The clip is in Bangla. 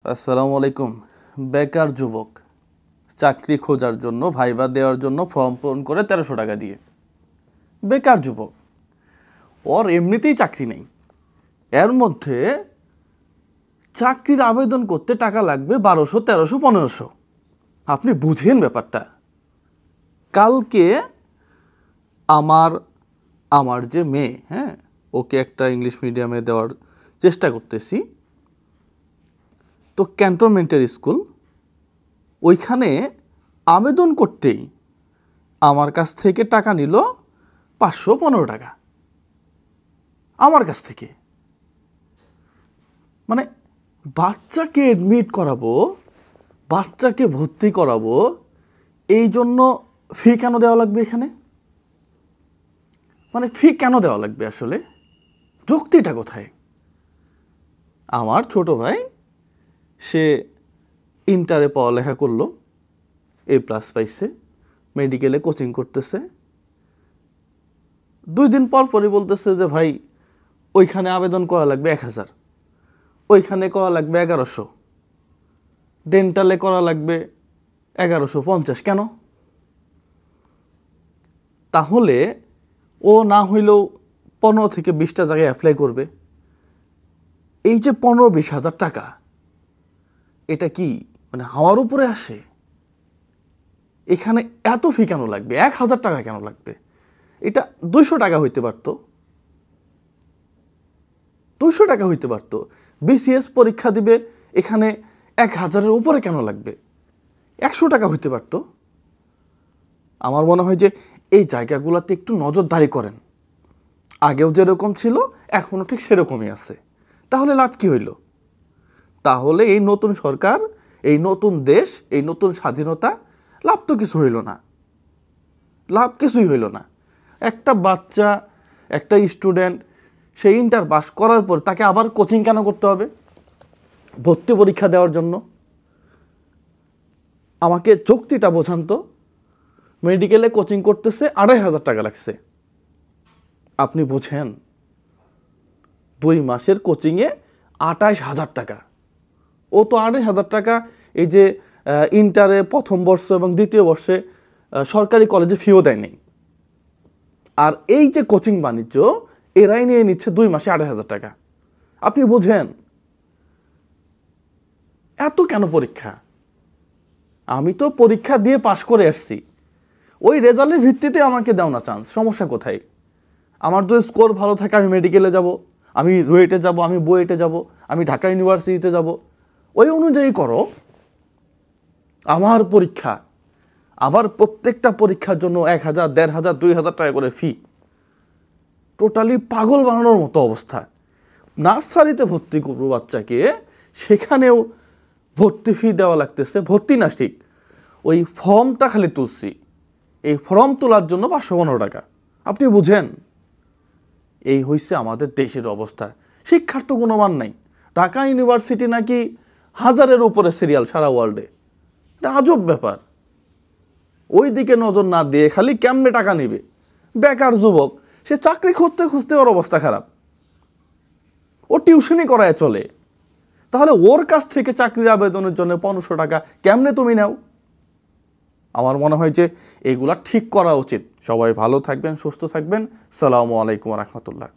আসসালামু আলাইকুম। বেকার যুবক চাকরি খোঁজার জন্য ভাইবা দেওয়ার জন্য ফর্ম পূরণ করে 1300 টাকা দিয়ে। বেকার যুবক, ওর এমনিতেই চাকরি নেই, এর মধ্যে চাকরির আবেদন করতে টাকা লাগবে 1200, 1300, 1500। আপনি বুঝেন ব্যাপারটা। কালকে আমার যে মেয়ে, ওকে একটা ইংলিশ মিডিয়ামে দেওয়ার চেষ্টা করতেছি। তো ক্যান্টনমেন্টের স্কুল, ওইখানে আবেদন করতেই আমার কাছ থেকে টাকা নিল 515 টাকা। আমার কাছ থেকে, মানে বাচ্চাকে অ্যাডমিট করাবো, বাচ্চাকে ভর্তি করাবো, এই জন্য ফি কেন দেওয়া লাগবে এখানে? মানে ফি কেন দেওয়া লাগবে আসলে? যুক্তিটা কোথায়? আমার ছোট ভাই, সে ইন্টারে পড়ালেখা করলো, A+ পাইছে, মেডিকেলে কোচিং করতেছে। 2 দিন পরই বলতেছে যে ভাই ওইখানে আবেদন করা লাগবে 1000, ওইখানে করা লাগবে 1100, ডেন্টালে করা লাগবে 1150। কেন? তাহলে ও না হইলেও 15 থেকে 20টা জায়গায় অ্যাপ্লাই করবে। এই যে 15-20 হাজার টাকা, এটা কি মানে হাওয়ার উপরে আসে? এখানে এত ফি কেন লাগবে? 1000 টাকা কেন লাগবে? এটা 200 টাকা হইতে পারত, 200 টাকা হইতে পারত। BCS পরীক্ষা দিবে, এখানে 1000-এর উপরে কেন লাগবে? 100 টাকা হইতে পারত। আমার মনে হয় যে এই জায়গাগুলোতে একটু নজরদারি করেন। আগেও যেরকম ছিল এখনও ঠিক সেরকমই আছে। তাহলে লাভ কি হইল? তাহলে এই নতুন সরকার, এই নতুন দেশ, এই নতুন স্বাধীনতা, লাভ তো কিছু হইল না, লাভ কিছুই হইল না। একটা বাচ্চা, একটা স্টুডেন্ট, সে ইন্টার পাস করার পর তাকে আবার কোচিং কেন করতে হবে? ভর্তি পরীক্ষা দেওয়ার জন্য? আমাকে যুক্তিটা বোঝান তো। মেডিকেলে কোচিং করতেছে, 2500 টাকা লাগছে। আপনি বোঝেন? 2 মাসের কোচিংয়ে 28000 টাকা। ও তো 28000 টাকা এই যে ইন্টারে প্রথম বর্ষ এবং দ্বিতীয় বর্ষে সরকারি কলেজে ফিও দেয় নেই। আর এই যে কোচিং বাণিজ্য, এরাই নিয়ে নিচ্ছে 2 মাসে 28000 টাকা। আপনি বোঝেন? এত কেন পরীক্ষা? আমি তো পরীক্ষা দিয়ে পাশ করে আসছি, ওই রেজাল্টের ভিত্তিতে আমাকে দাও না চান্স। সমস্যা কোথায়? আমার যদি স্কোর ভালো থাকে আমি মেডিকেলে যাব, আমি রুয়েটে যাব, আমি বুয়েটে যাব, আমি ঢাকা ইউনিভার্সিটিতে যাব, ওই অনুযায়ী করো। আমার পরীক্ষা, আবার প্রত্যেকটা পরীক্ষার জন্য 1000, 1500, 2000 টাকা করে ফি। টোটালি পাগল বানানোর মতো অবস্থা। নার্সারিতে ভর্তি করবো বাচ্চাকে, সেখানেও ভর্তি ফি দেওয়া লাগতেছে। ভর্তি না ঠিক, ওই ফর্মটা খালি তুলছি, এই ফর্ম তোলার জন্য 515 টাকা। আপনি বুঝেন? এই হইছে আমাদের দেশের অবস্থা। শিক্ষার তো কোনো মান নাই। ঢাকা ইউনিভার্সিটি নাকি 1000-এর উপরে সিরিয়াল সারা ওয়ার্ল্ডে। এটা আজব ব্যাপার। ওই দিকে নজর না দিয়ে খালি কেমনে টাকা নিবে। বেকার যুবক, সে চাকরি খুঁজতে খুঁজতে ওর অবস্থা খারাপ। ও টিউশনই করায় চলে, তাহলে ওর কাছ থেকে চাকরির আবেদনের জন্য 1500 টাকা কেমনে তুমি নাও? আমার মনে হয় যে এগুলা ঠিক করা উচিত। সবাই ভালো থাকবেন, সুস্থ থাকবেন। আসসালামু আলাইকুম ওয়া রাহমাতুল্লাহ।